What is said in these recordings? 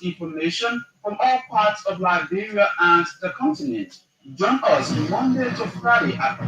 information from all parts of Liberia and the continent. Join us Monday to Friday at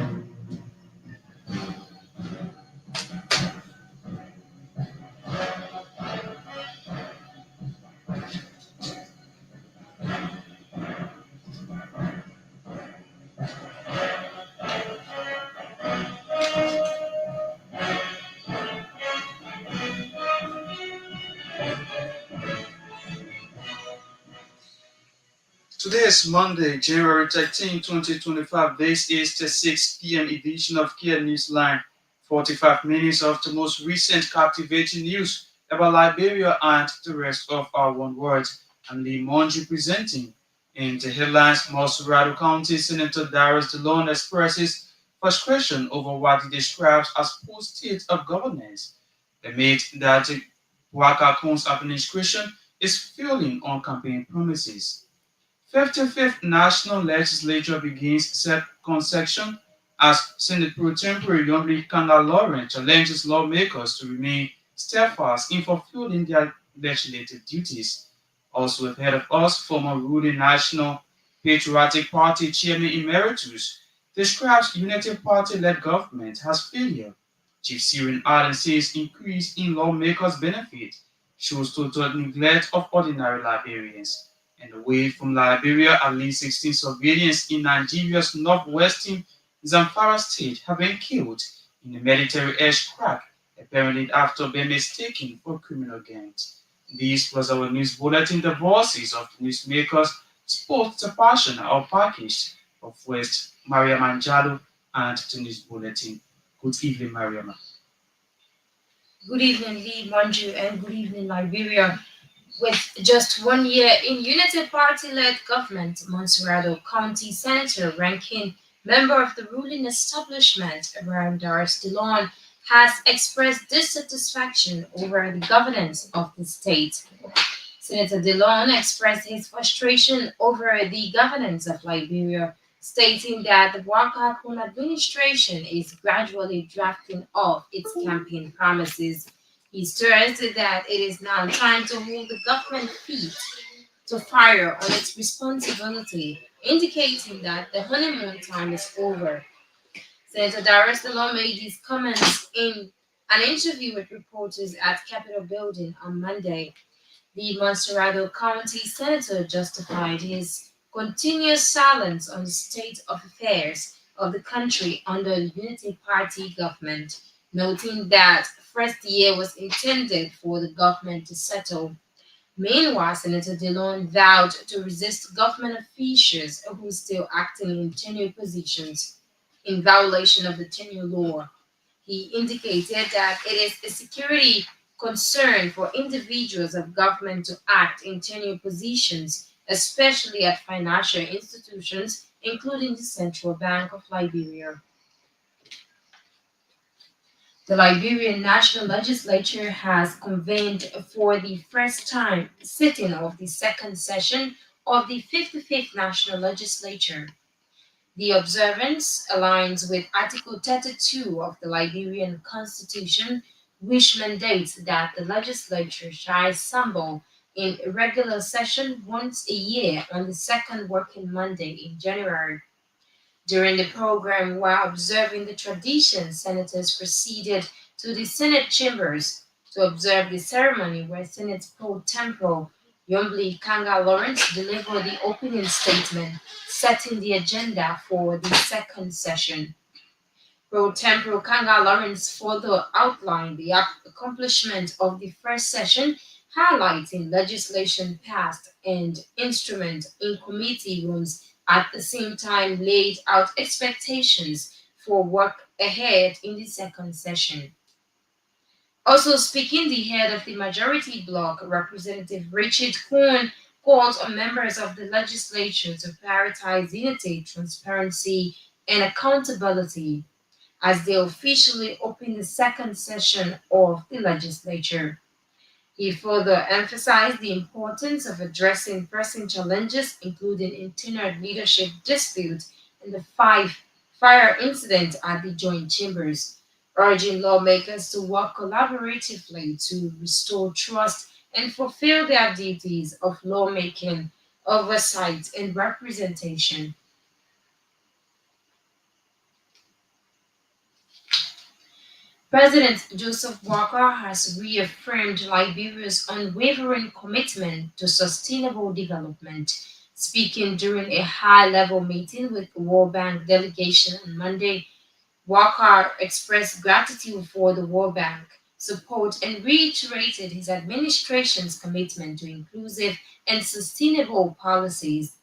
Today is Monday, January 13, 2025. This is the 6 p.m. edition of Kear Newsline. 45 minutes of the most recent captivating news about Liberia and the rest of our one world. I'm Lee Monjue presenting. In the headlines, Monserrado County Senator Darius DeLone expresses frustration over what he describes as poor state of governance amid that the Wakakun's administration is failing on campaign promises. 55th National Legislature begins second section as Senate Pro Tempore Youngly Kanga Lawrence challenges lawmakers to remain steadfast in fulfilling their legislative duties. Also ahead of us, former ruling National Patriotic Party Chairman Emeritus describes United Party-led government as failure. Chief Syrian Allen says increase in lawmakers' benefit shows total neglect of ordinary Liberians. And away from Liberia, at least 16 civilians in Nigeria's northwestern Zamfara state have been killed in a military aircraft, apparently after being mistaken for criminal gangs. This was our news bulletin. The voices of the newsmakers spoke the passion or package of West Mariama and Jalloh and the news bulletin. Good evening, Mariama. Good evening, Lee, Monjue, and good evening, Liberia. With just 1 year in United Party-led government, Monserrado County Senator ranking member of the ruling establishment, Abraham Darius DeLone, has expressed dissatisfaction over the governance of the state. Senator DeLone expressed his frustration over the governance of Liberia, stating that the Waka administration is gradually drafting off its campaign promises. He stressed that it is now time to hold the government feet to fire on its responsibility, indicating that the honeymoon time is over. Senator Darius DeLong made these comments in an interview with reporters at Capitol Building on Monday. The Monserrado County Senator justified his continuous silence on the state of affairs of the country under the Unity Party government, noting that first year was intended for the government to settle. Meanwhile, Senator Dillon vowed to resist government officials who are still acting in tenure positions in violation of the tenure law. He indicated that it is a security concern for individuals of government to act in tenure positions, especially at financial institutions, including the Central Bank of Liberia. The Liberian National Legislature has convened for the first time sitting of the second session of the 55th National Legislature. The observance aligns with Article 32 of the Liberian Constitution, which mandates that the legislature shall assemble in regular session once a year on the second working Monday in January. During the program, while observing the tradition, senators proceeded to the Senate chambers to observe the ceremony where Senate Pro Tempore Yombly Kanga Lawrence delivered the opening statement, setting the agenda for the second session. Pro Tempore Kanga Lawrence further outlined the accomplishment of the first session, highlighting legislation passed and instrument in committee rooms at the same time laid out expectations for work ahead in the second session. Also speaking, the head of the majority bloc, Representative Richard Kuhn, called on members of the legislature to prioritize unity, transparency, and accountability as they officially open the second session of the legislature. He further emphasized the importance of addressing pressing challenges, including internal leadership disputes and the fire incident at the joint chambers, urging lawmakers to work collaboratively to restore trust and fulfill their duties of lawmaking, oversight, and representation. President Joseph Walker has reaffirmed Liberia's unwavering commitment to sustainable development. Speaking during a high level meeting with the World Bank delegation on Monday, Walker expressed gratitude for the World Bank support and reiterated his administration's commitment to inclusive and sustainable policies.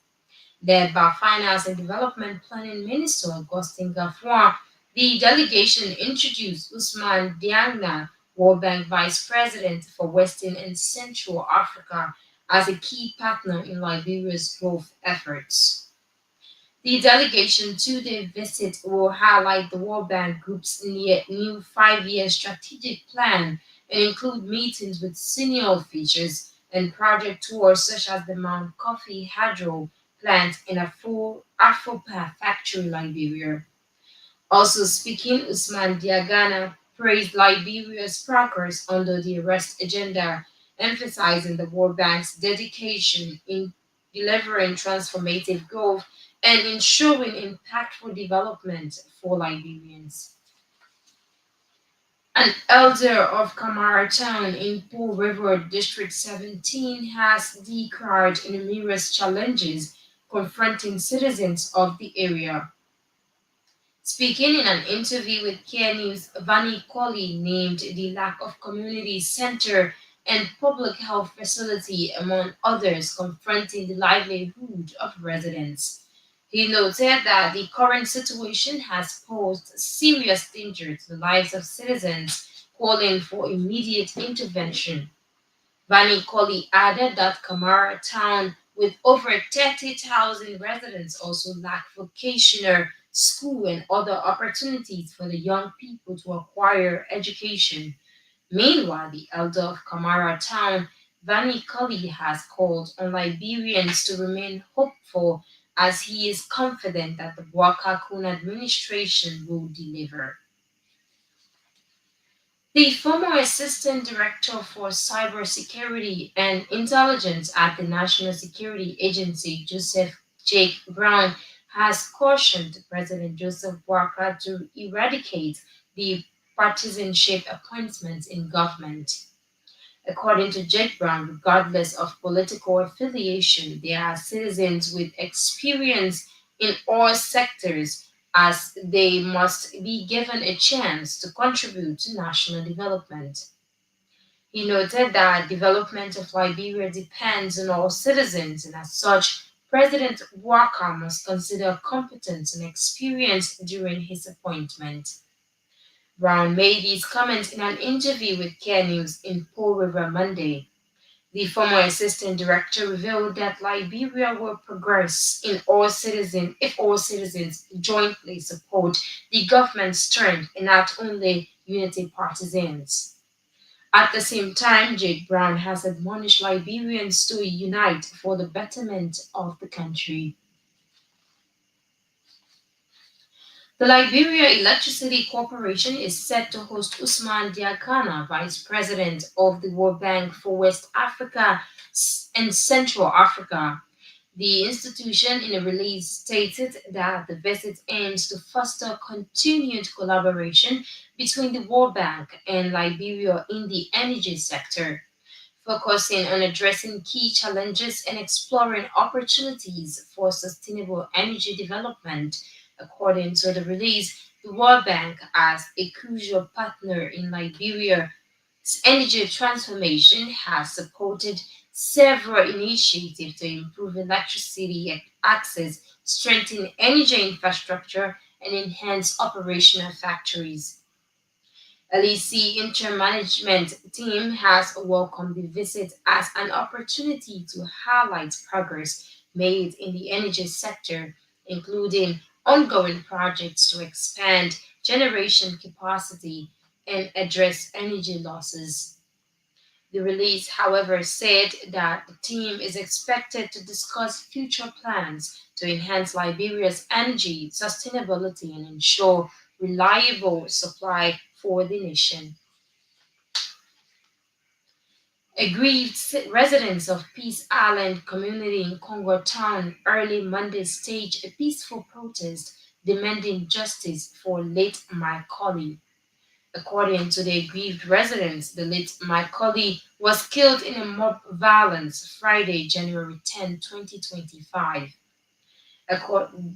Led by Finance and Development Planning Minister Augustin Gafour, the delegation introduced Usman Diagna, World Bank Vice President for Western and Central Africa, as a key partner in Liberia's growth efforts. The delegation two-day visit will highlight the World Bank Group's new five-year strategic plan and include meetings with senior officials and project tours such as the Mount Coffee Hydro plant in a full Afropa factory, Liberia. Also speaking, Usman Diagana praised Liberia's progress under the Arrest Agenda, emphasizing the World Bank's dedication in delivering transformative growth and ensuring impactful development for Liberians. An elder of Kamara Town in Pool River District 17 has declared numerous challenges confronting citizens of the area. Speaking in an interview with Kear News, Vani Colley named the lack of community center and public health facility among others confronting the livelihood of residents. He noted that the current situation has posed serious danger to the lives of citizens, calling for immediate intervention. Bani Koli added that Kamara town, with over 30,000 residents, also lack vocational, school, and other opportunities for the young people to acquire education. Meanwhile, the elder of Kamara town, Bani Koli, has called on Liberians to remain hopeful as he is confident that the Bwaka Kun administration will deliver. The former Assistant Director for Cybersecurity and Intelligence at the National Security Agency, Joseph Jake Brown, has cautioned President Joseph Walker to eradicate the partisanship appointments in government. According to Jake Brown, regardless of political affiliation, they are citizens with experience in all sectors as they must be given a chance to contribute to national development. He noted that development of Liberia depends on all citizens, and as such, President Walker must consider competence and experience during his appointment. Brown made these comments in an interview with Care News in Paul River Monday. The former assistant director revealed that Liberia will progress in all citizens if all citizens jointly support the government's strength and not only unity partisans. At the same time, Jake Brown has admonished Liberians to unite for the betterment of the country. The Liberia Electricity Corporation is set to host Usman Diakana, Vice President of the World Bank for West Africa and Central Africa. The institution, in a release, stated that the visit aims to foster continued collaboration between the World Bank and Liberia in the energy sector, focusing on addressing key challenges and exploring opportunities for sustainable energy development. According to the release, the World Bank, as a crucial partner in Liberia's energy transformation, has supported several initiatives to improve electricity access, strengthen energy infrastructure, and enhance operational factories. LEC Intermanagement Team has welcomed the visit as an opportunity to highlight progress made in the energy sector, including ongoing projects to expand generation capacity and address energy losses. The release, however, said that the team is expected to discuss future plans to enhance Liberia's energy sustainability and ensure reliable supply for the nation. Aggrieved residents of Peace Island community in Congo Town early Monday staged a peaceful protest demanding justice for late Macaulay. According to the aggrieved residents, the late Macaulay was killed in a mob violence Friday, January 10, 2025.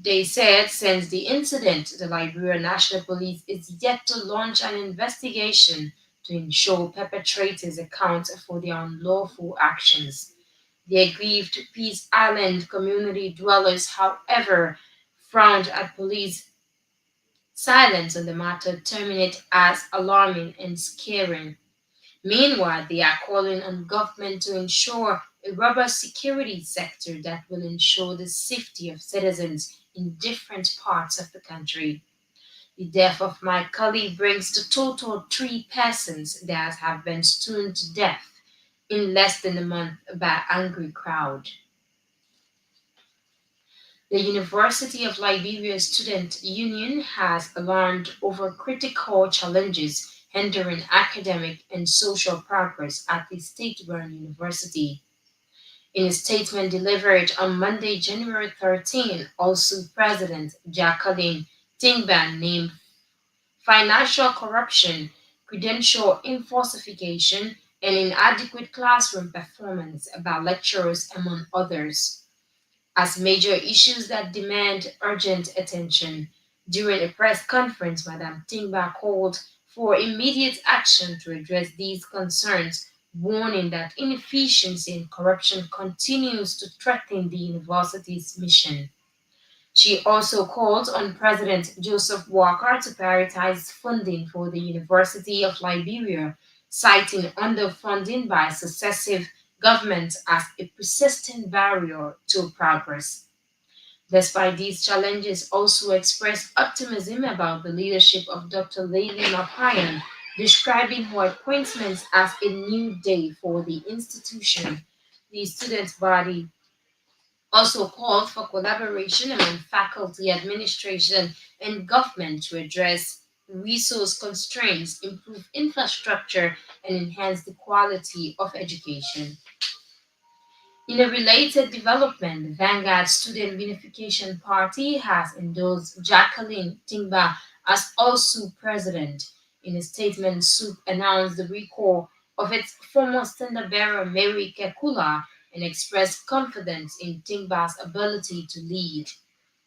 They said since the incident, the Liberia National Police is yet to launch an investigation to ensure perpetrators account for their unlawful actions. The aggrieved Peace Island community dwellers, however, frowned at police silence on the matter, terming it as alarming and scaring. Meanwhile, they are calling on government to ensure a robust security sector that will ensure the safety of citizens in different parts of the country. The death of my colleague brings the total three persons that have been stoned to death in less than a month by angry crowd. The University of Liberia Student Union has alarmed over critical challenges hindering academic and social progress at the state-run university. In a statement delivered on Monday, January 13, also President Jacqueline Tingban named financial corruption, credential falsification, and inadequate classroom performance by lecturers, among others, as major issues that demand urgent attention. During a press conference, Madame Tingba called for immediate action to address these concerns, warning that inefficiency and corruption continues to threaten the university's mission. She also called on President Joseph Walker to prioritize funding for the University of Liberia, citing underfunding by successive governments as a persistent barrier to progress. Despite these challenges, also expressed optimism about the leadership of Dr. Leila Mapayan, describing her appointments as a new day for the institution. The student body also called for collaboration among faculty, administration, and government to address resource constraints, improve infrastructure, and enhance the quality of education. In a related development, the Vanguard Student Unification Party has endorsed Jacqueline Tingba as also president. In a statement, SUP announced the recall of its former standard bearer Mary Kekula and expressed confidence in Tingba's ability to lead.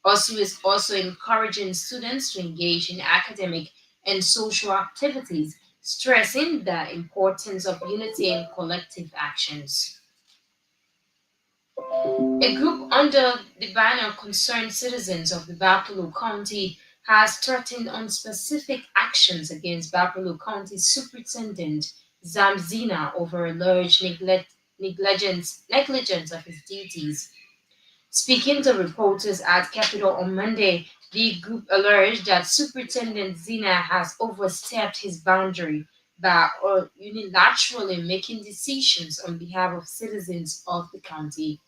OSU is also encouraging students to engage in academic and social activities, stressing the importance of unity and collective actions. A group under the banner Concerned Citizens of the Bapalo County has threatened on specific actions against Bapalo County Superintendent Zamzina over alleged negligence of his duties. Speaking to reporters at Capitol on Monday, the group alleged that Superintendent Zina has overstepped his boundary by unilaterally making decisions on behalf of citizens of the county.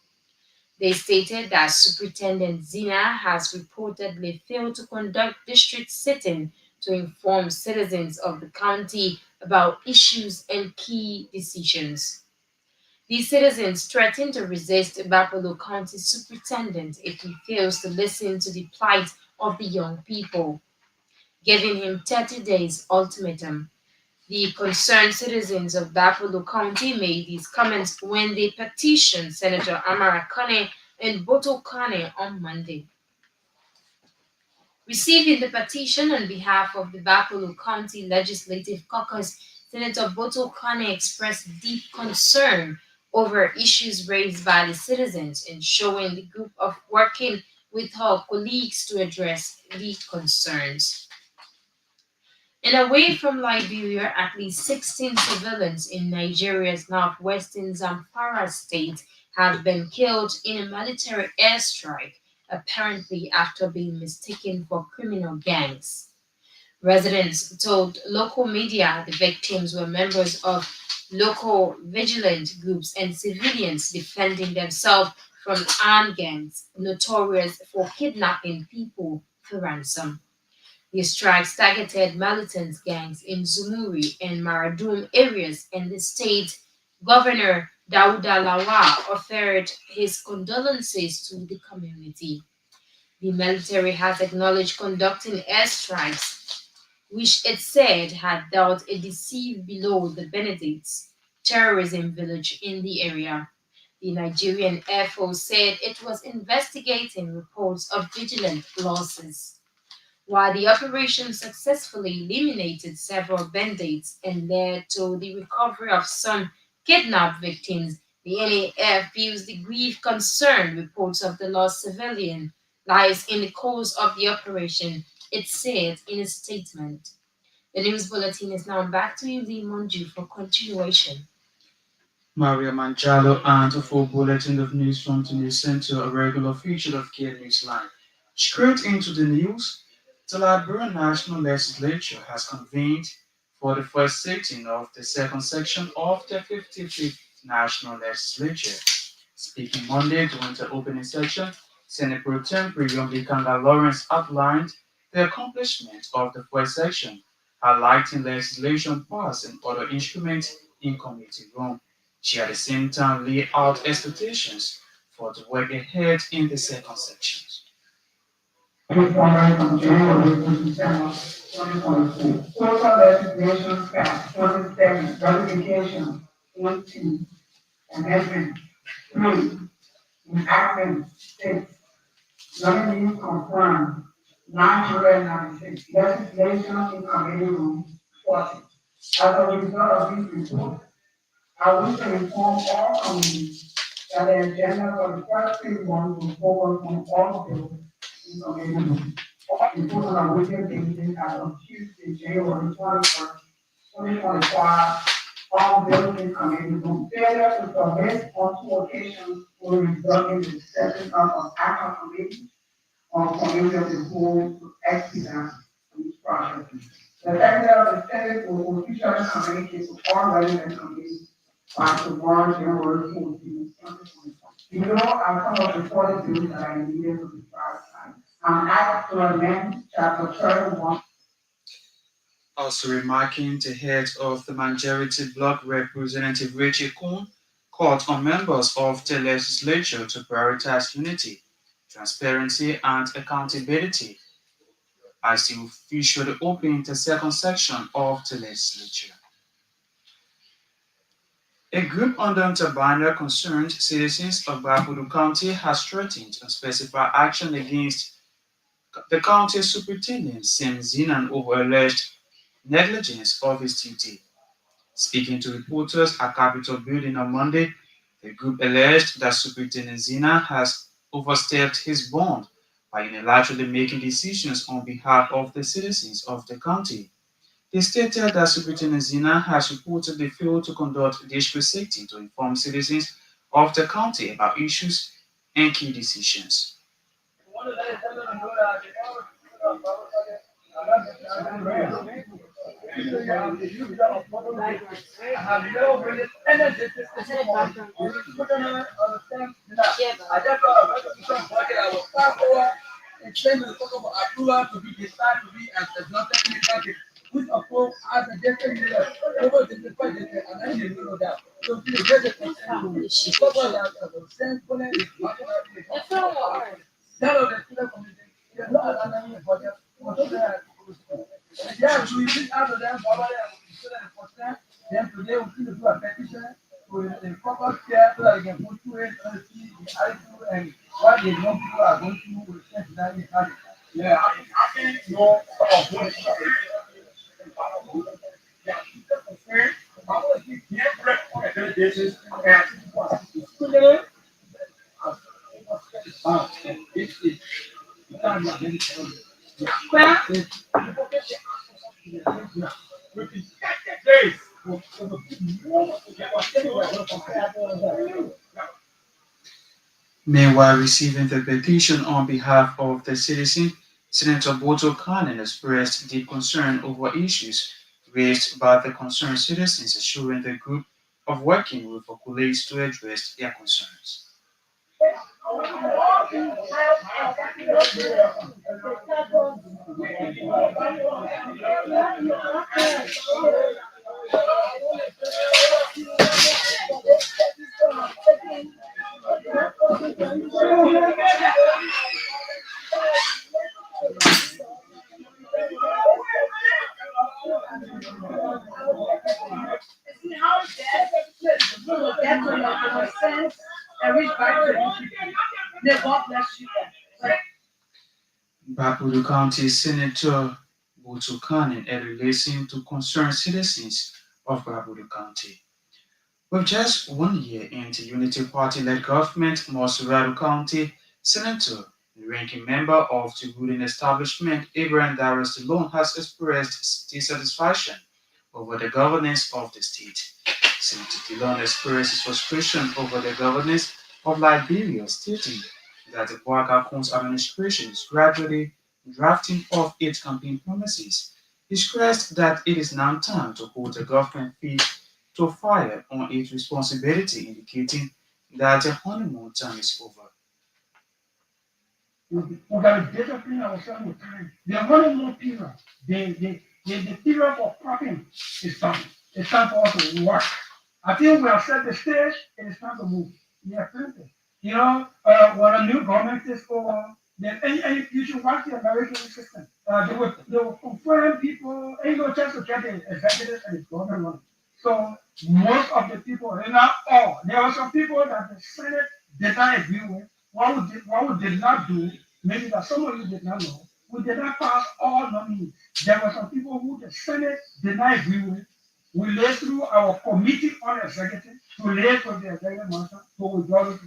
They stated that Superintendent Zina has reportedly failed to conduct district sitting to inform citizens of the county about issues and key decisions. These citizens threaten to resist Buffalo County Superintendent if he fails to listen to the plight of the young people, giving him 30 days ultimatum. The concerned citizens of Buffalo County made these comments when they petitioned Senator Amara Kane and Boto Kane on Monday. Receiving the petition on behalf of the Buffalo County Legislative Caucus, Senator Boto Kane expressed deep concern over issues raised by the citizens and showing the group of working with her colleagues to address the concerns. And away from Liberia, at least 16 civilians in Nigeria's northwestern Zamfara state have been killed in a military airstrike, apparently after being mistaken for criminal gangs. Residents told local media the victims were members of local vigilant groups and civilians defending themselves from armed gangs notorious for kidnapping people for ransom. The strikes targeted militant gangs in Zumuri and Maradum areas in the state, Governor Dauda Lawa offered his condolences to the community. The military has acknowledged conducting airstrikes, which it said had dealt a deceive below the Benedict's terrorism village in the area. The Nigerian Air Force said it was investigating reports of vigilant losses. While the operation successfully eliminated several bandits and led to the recovery of some kidnapped victims, the NAF views the grave concern reports of the lost civilian lies in the cause of the operation, it said in a statement. The news bulletin is now back to you, Lee Monjue, for continuation. Mariama Jalloh and a full bulletin of news from the news center, a regular feature of Kear Newsline. Straight into the news, the Liberian National Legislature has convened for the first sitting of the second section of the 55th National Legislature. Speaking Monday during the opening session, Senate Pro Tempore Kanga Lawrence outlined the accomplishment of the first section, highlighting legislation passed and other instruments in committee room. She at the same time laid out expectations for the work ahead in the second section. Required from January to December 2024. Total legislation passed 27, ratification 18, amendment 3, enactment 6, revenue confirmed 996, legislation in committee room 40. As a result of these reports, I wish to inform all committees that the agenda for the first three months will focus on all bills in committee room. The total of weekly meeting as of Tuesday, January 21st, 2025, all bills in committee room. Failure to submit on two occasions will result in the setting up of action committee on committee of the whole to expedite these processes. The Secretary of the Senate will officially communicate to all relevant committees by tomorrow, January 14th, 2025. Below are some of the 40 bills that are needed to be prioritized. I'm asked to amend chapter 31. Also remarking the head of the majority bloc Representative Richie Kuhn called on members of the legislature to prioritize unity, transparency and accountability as they officially open the second section of the legislature. A group under the banner Concerned Citizens of Bakudu County has threatened unspecified action against the county superintendent Sam Zinan over alleged negligence of his duty. Speaking to reporters at Capitol Building on Monday, the group alleged that Superintendent Zina has overstepped his bond by unilaterally making decisions on behalf of the citizens of the county. They stated that Superintendent Zina has reportedly failed to conduct district safety to inform citizens of the county about issues and key decisions. Meanwhile, receiving the petition on behalf of the citizen, Senator Boto Khan expressed deep concern over issues raised by the concerned citizens, assuring the group of working with colleagues to address their concerns. Bapudu County Senator Butu Kanin listened to concerned citizens of Bapudu County. With just 1 year into Unity Party-led government, Mosurado County Senator and ranking member of the ruling establishment, Abraham Darius alone has expressed dissatisfaction over the governance of the state. Senator Dillon expressed his frustration over the governance of Liberia, stating that the Boacacon's administration is gradually drafting off its campaign promises. He stressed that it is now time to hold the government feet to fire on its responsibility, indicating that the honeymoon time is over. We got to discipline ourselves with time. The honeymoon period, the period for cropping is done. It's time for us to work. I think we have set the stage and it's time to move. We have plenty. When a new government takes over, then you should watch the American system. They will confirm people, ain't no chance to get the executive and the government running. So most of the people, and not all, there are some people that the Senate did not agree with. What we did not do, maybe that some of you did not know, we did not pass all nominees. There were some people who the Senate did not agree with. We laid through our committee on executive to lay for the executive matter to withdraw it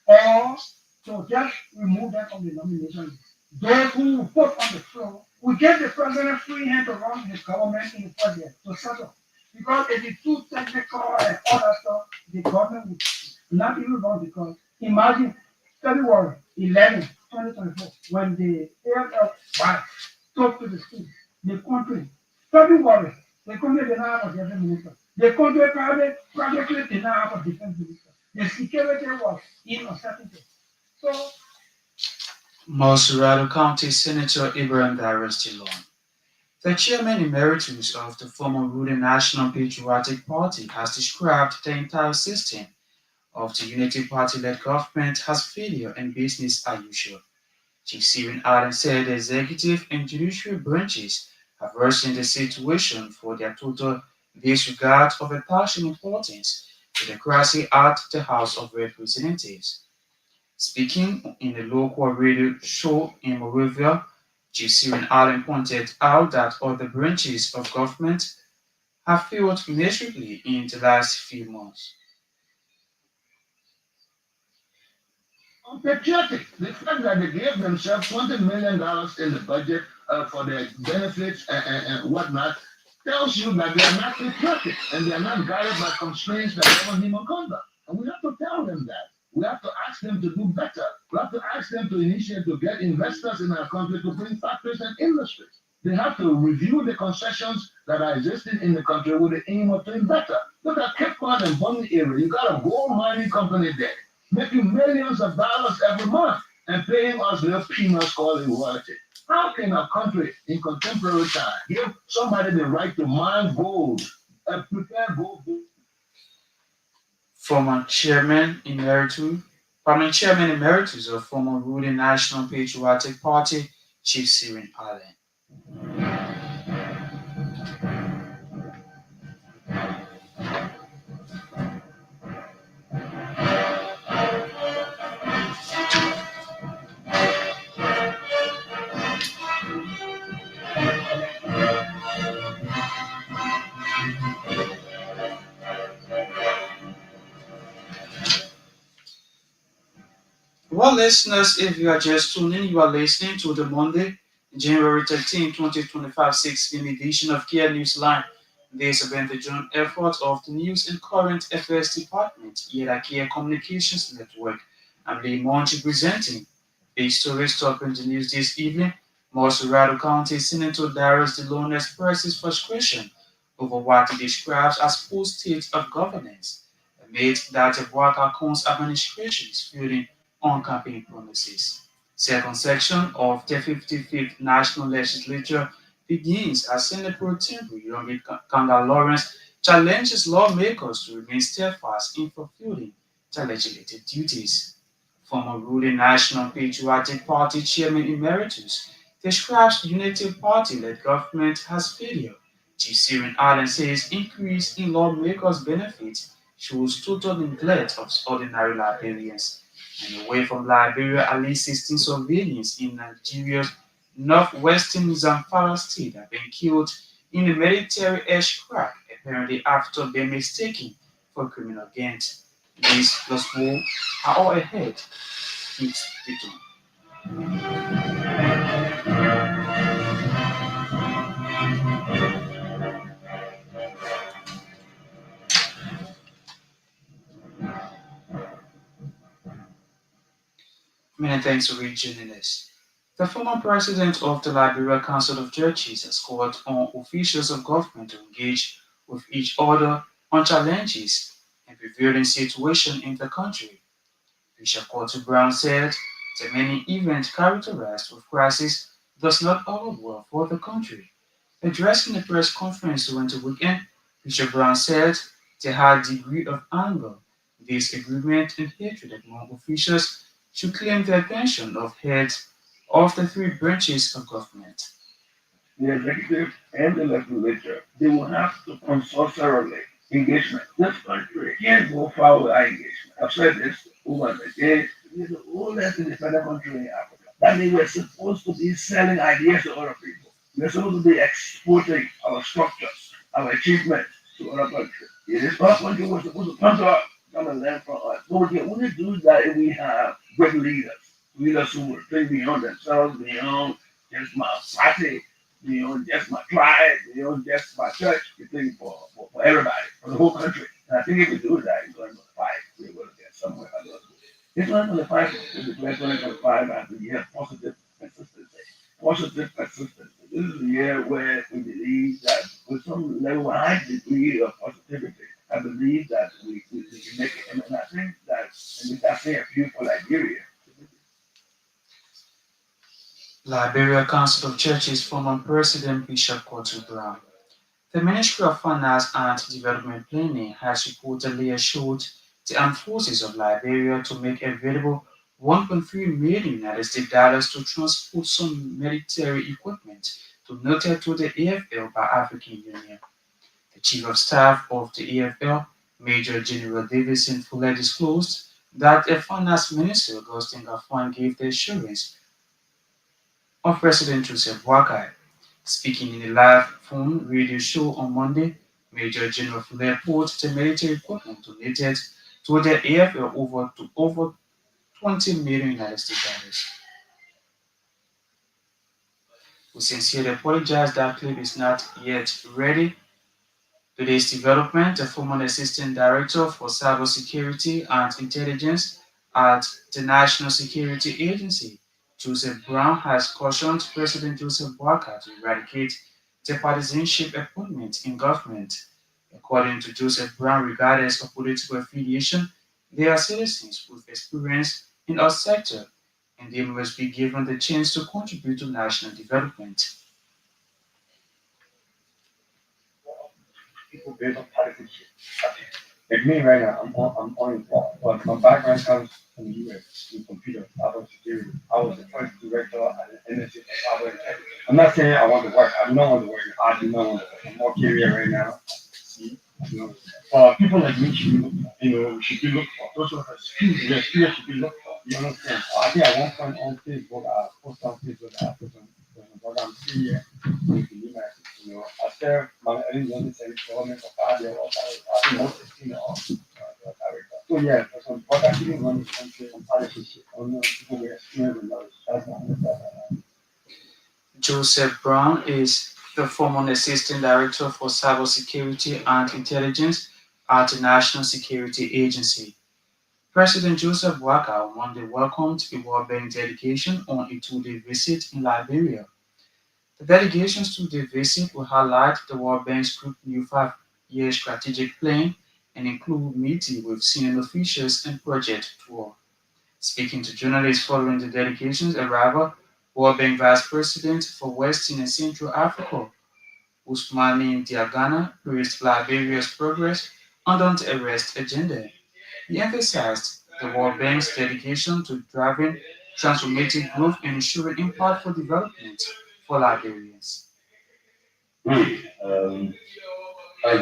or to just remove them from the nomination list. Those who we put on the floor, we give the president free hand to run his government in the first year to settle. Because if it's too technical and all that stuff, the government would not even run because imagine February 11, 2024, when the AFL talked to the schools, the country, February, the country did not have a defense minister. The country practically did not have a defense minister. The security was in uncertainty. So, Mosurado County Senator Abraham Darius Dillon, the chairman emeritus of the former ruling National Patriotic Party, has described the entire system of the Unity Party-led government as failure and business as usual. Chief Stephen Allen said the executive and judicial branches have worsened the situation for their total disregard of a passion importance to democracy at the House of Representatives. Speaking in a local radio show in Monrovia, Chief Stephen Allen pointed out that other branches of government have failed miserably in the last few months. Patriotic. The fact that they gave themselves $20 million in the budget for their benefits and whatnot tells you that they are not patriotic and they are not guided by constraints that govern human conduct. And we have to tell them that. We have to ask them to do better. We have to ask them to initiate to get investors in our country to bring factories and industries. They have to review the concessions that are existing in the country with the aim of doing better. Look at Cape Cod and Bonny area. You got a gold mining company there making millions of dollars every month and paying us little peanuts called royalty. How can a country in contemporary time give somebody the right to mine gold and prepare gold? Former chairman emeritus, former chairman emeritus of former ruling National Patriotic Party, Chief Stephen Allen. Well, listeners, if you are just tuning, you are listening to the Monday, January 13, 2025, 6 p.m. edition of Kear Newsline. This event is joint effort of the News and Current Affairs Department here at Kear Communications Network. I'm Lee Monjue presenting big stories topping the news this evening. Mosurado County Senator Darius DeLone expresses frustration over what he describes as poor state of governance amid that the Boacacon's administration is fielding on campaign promises. Second section of the 55th National Legislature begins as Senate Pro Tem Yomi Kanga Lawrence challenges lawmakers to remain steadfast in fulfilling their legislative duties. Former ruling National Patriotic Party Chairman Emeritus describes the Unity Party-led government as failure. Chief Syrian Allen says increase in lawmakers' benefits shows total neglect of ordinary Liberians. And away from Liberia, at least 16 civilians in Nigeria's northwestern Zamfara state have been killed in a military aircraft, apparently after being mistaken for criminal gangs. This plus more are all ahead. Keep the tune. Many thanks for joining us. The former president of the Liberia Council of Churches has called on officials of government to engage with each other on challenges and prevailing situation in the country. Bishop Walter Brown said the many events characterized with crisis does not augur well for the country. Addressing a press conference during the weekend, Bishop Brown said the high degree of anger, disagreement, and hatred among officials should claim the attention of heads of the three branches of government. The executive and the legislature, they will have to consult thoroughly. Engagement. This country can't go far without engagement. I've said this over and again. We're the oldest independent country in Africa. That means we're supposed to be selling ideas to other people. We're supposed to be exporting our structures, our achievements to other countries. It is our country we're supposed to come to us, come and learn from us. But we can only do that if we have great leaders. Leaders who will think beyond themselves, beyond just my party, just my tribe, just my church, you think for everybody, for the whole country. And I think if we do that, it's going to fight. We're going to get somewhere. It's going to fight. It's declared 2025 as the year of positive consistency. Positive consistency. This is the year where we believe that with some level, high degree of positivity, I believe that we can make it. And I think that, and I say a few for Nigeria. Liberia Council of Churches former President Bishop Walter Brown. The Ministry of Finance and Development Planning has reportedly assured the armed forces of Liberia to make available 1.3 million United States dollars to transport some military equipment donated to the AFL by African Union. The Chief of Staff of the AFL, Major General Davidson Fuller disclosed that the Finance Minister Augustin Gafwan gave the assurance of President Joseph Boakai. Speaking in a live phone radio show on Monday, Major General Fuller put the military equipment donated to the AFL over 20 million United States dollars. We sincerely apologize that clip is not yet ready. Today's development, the former Assistant Director for Cybersecurity and Intelligence at the National Security Agency, Joseph Brown, has cautioned President Joseph Boakai to eradicate the partisanship appointment in government. According to Joseph Brown, regardless of political affiliation, they are citizens with experience in our sector and they must be given the chance to contribute to national development. People based on partisanship. Like me right now, I'm unemployed, but my background comes from the U.S. in computer, cyber security. I was the first director at the NSC for cyber integrity. I'm not saying I want to work. I do not want to work. I do not want to work. I'm more career right now. See, people like me should be looked for. Should be looked for. Those of us the experience should be looked for. You understand? I think at one point on Facebook, I posted on Facebook that I put some, but I'm still here. I served my early young government for 5 years. I think most 16 so yeah, so what actually run this country on politics, on people with experience and knowledge. That's not Joseph Brown is the former Assistant Director for Cybersecurity and Intelligence at the National Security Agency. President Joseph Boakai on Monday welcomed a World Bank delegation on a two-day visit in Liberia. The delegations to the visit will highlight the World Bank's Group new five-year strategic plan and include meeting with senior officials and project tour. Speaking to journalists following the delegation's arrival, World Bank Vice President for Western and Central Africa, Ousmane Diagana praised Liberia's progress under the arrest agenda. He emphasized the World Bank's dedication to driving transformative growth and ensuring impact for development for Liberians. As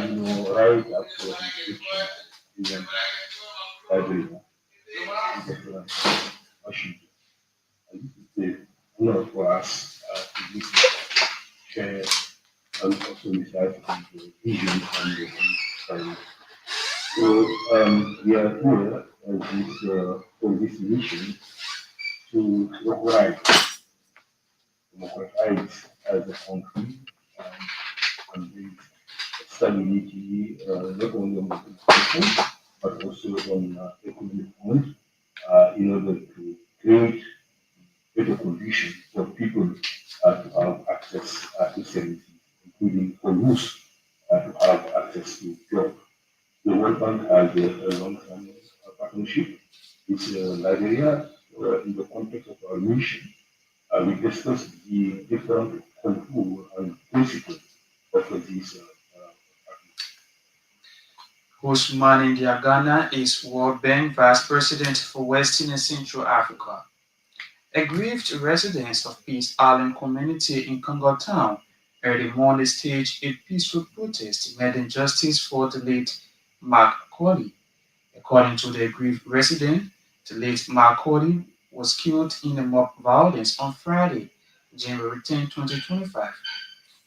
you know, right after the election, even Liberia, President Washington, I used to say, a lot for us to listen, share, and also recite the vision and the understanding. So we are here for this mission to democratize as a country and bring stability not only on the constitution but also on economic front in order to create better conditions for people to have access to services, including for youth to have access to jobs. The World Bank has a long-term partnership with Liberia in the context of our mission. We discussed the different contours and principles of this Ousmane Diagana is World Bank Vice President for Western and Central Africa. Aggrieved residents of Peace Island community in Congo Town early Monday staged a peaceful protest demanding justice for the late Mark Colley. According to the aggrieved resident, the late Mark Colley was killed in a mob violence on Friday, January 10, 2025.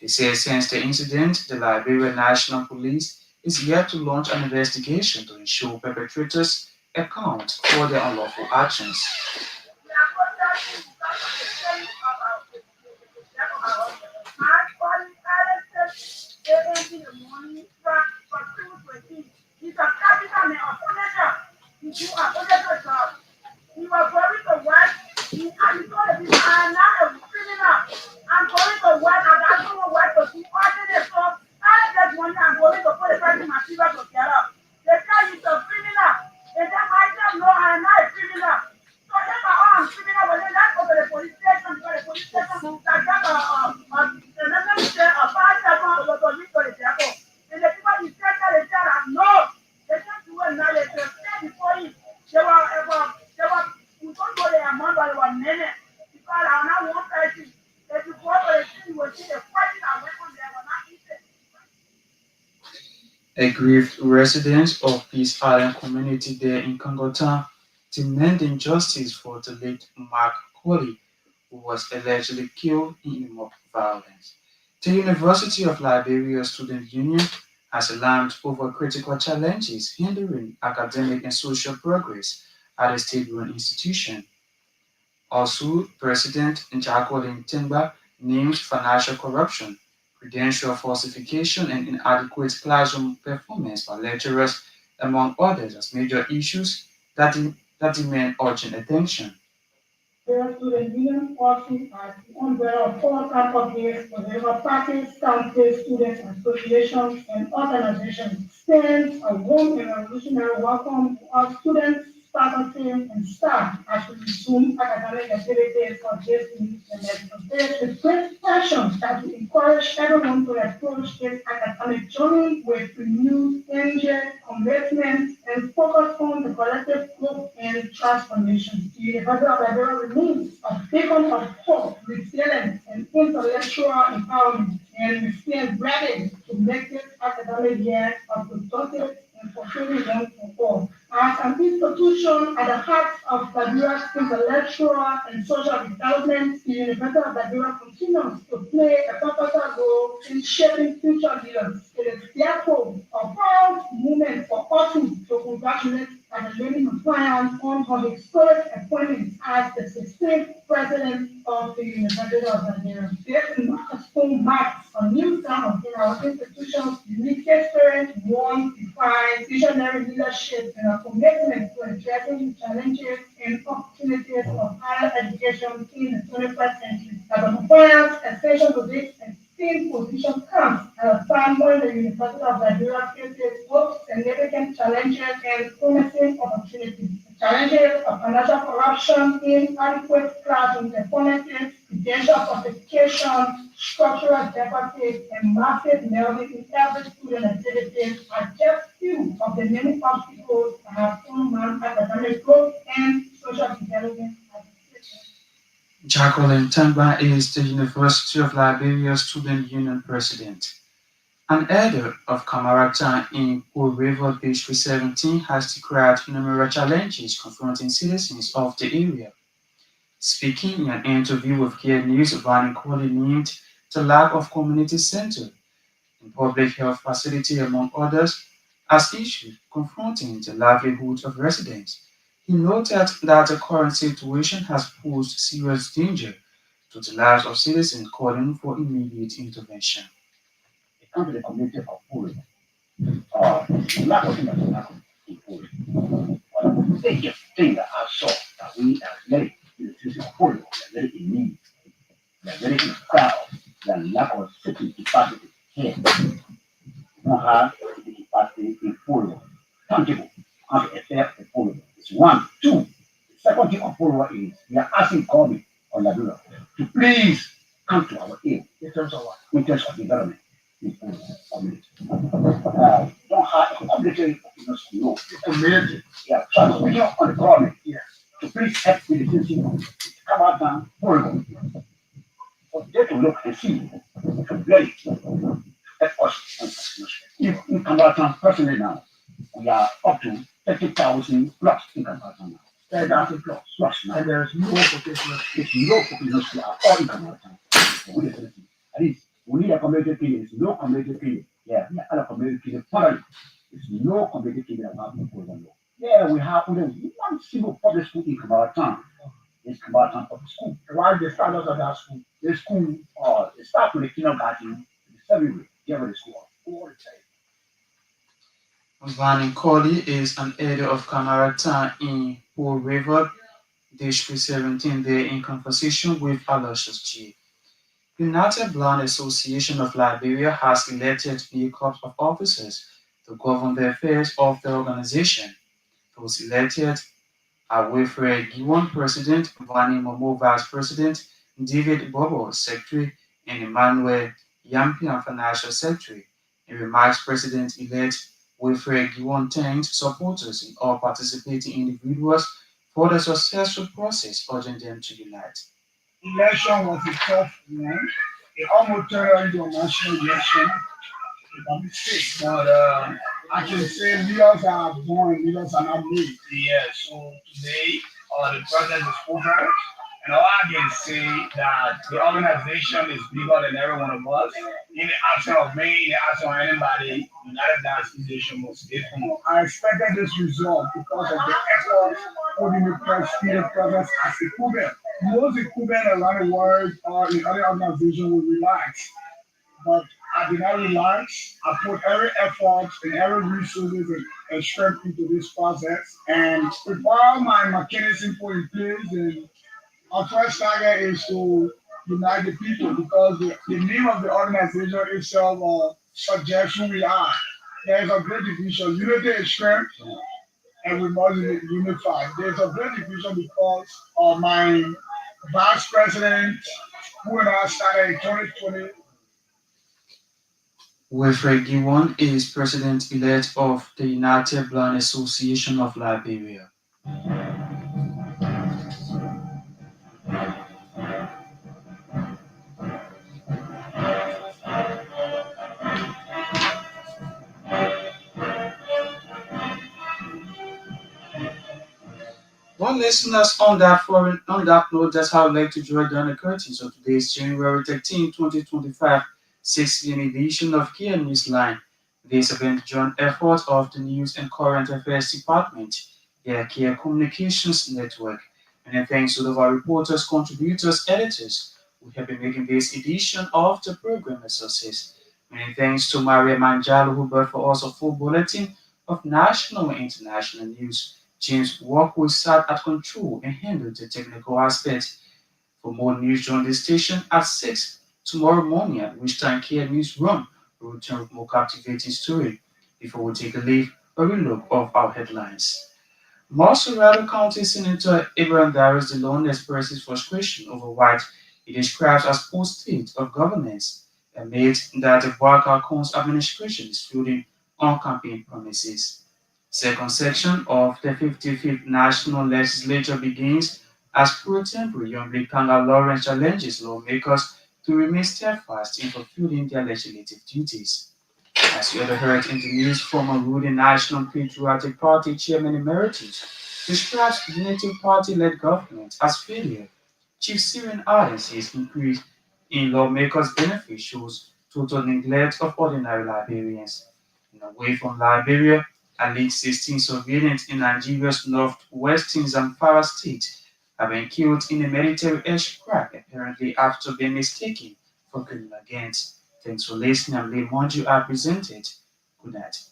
They say since the incident, the Liberia National Police is yet to launch an investigation to ensure perpetrators account for their unlawful actions. He was going to work. And he told the people, I am not a criminal. I'm going to work and I don't work to see ordinary. So I get money, I'm going to put the person material to get up. They tell you it's a criminal. And then I tell no, I am not a criminal. So if I am criminal, well then let's go to the police station because the police station that got let me say a 5 second to lead to the jail. And the people in station they tell us no. They can't do it now, they say before you. They were we don't know their amount, but they were many. Because I now one person. If you go to the city, you will see the fighting and weapons there were not easy. Aggrieved residents of Peace Island community there in Congo Town demanding justice for the late Mark Colley, who was allegedly killed in mob violence. The University of Liberia Student Union has alarmed over critical challenges hindering academic and social progress at the state-run institution. Also, President Jacqueline Timber named financial corruption, credential falsification, and inadequate classroom performance by lecturers, among others, as major issues that demand urgent attention. There to the union office as the umbrella of all companies, whatever parties, councils, students, associations, and organizations extends a warm and revolutionary welcome to our students, faculty, and staff as we resume academic activities for this new semester. It is with great passion that we encourage everyone to approach this academic journey with renewed energy, commitment, and focus on the collective growth and transformation. The University of Liberia remains a beacon of hope, resilience, and intellectual empowerment, and we stand ready to make this academic year a productive and fulfilling one for all. As an institution at the heart of Liberia's intellectual and social development, the University of Liberia continues to play a pivotal role in shaping future leaders. It is therefore a proud moment for us to congratulate Academic Compliance on her historic appointment as the 16th President of the University of Liberia. This milestone marks a new era in our institution's unique history, one defines visionary leadership and a commitment to addressing challenges and opportunities of higher education in the 21st century. As a compliance extension to this esteemed position comes at a time when the University of Liberia faces both significant challenges and promising opportunities. The challenges of financial corruption in inadequate classrooms and furniture, potential falsification, structural deficits, and massive merit in every student activities are just few of the many obstacles that have undermined academic growth and social development at the system. Jacqueline Tamba is the University of Liberia Student Union President. An elder of Camarata in Poor River District 17 has declared numerous challenges confronting citizens of the area. Speaking in an interview with Kear News, Van Colley named the lack of community center and public health facility, among others, as issues confronting the livelihood of residents. He noted that the current situation has posed serious danger to the lives of citizens, calling for immediate intervention. It comes to the community of Puri. Lack of lack of Puri. One of the biggest thing that I saw that we as very citizens of Puri are very in need. They're very proud. The lack of city capacity here. We have city capacity in Puri. Tangible. How to affect the Puri. It's one. Two. The second thing of Puri is we are asking government or Labrador to please come to our aid in terms of what? In terms of development in Puri community. Don't have a community no. The community. Yeah, so we are on the government. Yeah. To please help with the citizen to come out down Puri. For them to look and see to really help us on this. In Camaratan personally now, we are up to 30,000 plus in Camaratan now. 30,000 plus now. And there's no population. There's no population at all in Camaratan. At least we need a community clinic. There's no community clinic. Yeah, we have a community clinic. Finally, there's no community clinic about the program. Yeah, we have only one single public school in Camaratan. It's Camaratan public school. Why the standards of that school? The school, it starts with the kindergarten, the everywhere. Yeah, with the school all the time. Van Colley is an elder of Camarata in Poor River, District 17, there in conversation with Aloysius G. United Blind Association of Liberia has elected new corps of officers to govern the affairs of the organization. Those elected are Wilfred Giwon, President, Vani Momo, Vice President, David Bobo, Secretary, and Emmanuel Yampian, Financial Secretary. In remarks, President-elect Wilfred Giwon thanked supporters and all participating individuals for the successful process, urging them to unite. Election was a tough one. It almost turned into a national election. A mistake, but I can say leaders are born, leaders are not made. Yeah, so today the president is over, and all I can say that the organization is bigger than every one of us. In the absence of me, in the absence of anybody, United Dance Association must stay from. I expected this result because of the efforts put in the student presence as a Cuban. Most Cuban around the world or in other organizations will relax. But I did not relax. I put every effort and every resources and strength into this process. And with all my mechanism put in place, and our first target is to unite the people because the name of the organization itself suggests who we are. There's a great division. Unity is strength, and we must be unified. There's a great division because my vice president, who and I started in 2020. Wilfred Giwon is President-elect of the United Blind Association of Liberia. Well, listeners, on that note, that's how I'd like to draw down the curtains of today's January 13, 2025, 6 p.m. edition of Kear Newsline. This event joint effort of the News and Current Affairs Department, the Kear Communications Network. Many thanks to all of our reporters, contributors, editors who have been making this edition of the program a success. Many thanks to Mariama and Jalloh who brought for us a full bulletin of national and international news. James Walker sat at control and handled the technical aspects. For more news, join the station at 6 tomorrow morning, at which time Care Newsroom will return with more captivating story. Before we take a leave, a relook of our headlines. Marshall County Senator Abraham Darius DeLone expressed his frustration over what he describes as poor state of governance amid that the Barker Coons administration is floating on campaign promises. Second section of the 55th National Legislature begins as pro tempore Young Kanga Lawrence challenges lawmakers to remain steadfast in fulfilling their legislative duties. As you heard in the news, former ruling National Patriotic Party Chairman Emeritus describes the Native Party-led government as failure. Chief Syrian Arden's increase in lawmakers' benefit shows total neglect of ordinary Liberians. And away from Liberia, at least 16 civilians in Nigeria's northwestern Zamfara state have been killed in a military aircraft, apparently after being mistaken for criminal gangs. Thanks for listening. I'm Monjue. I presented. Good night.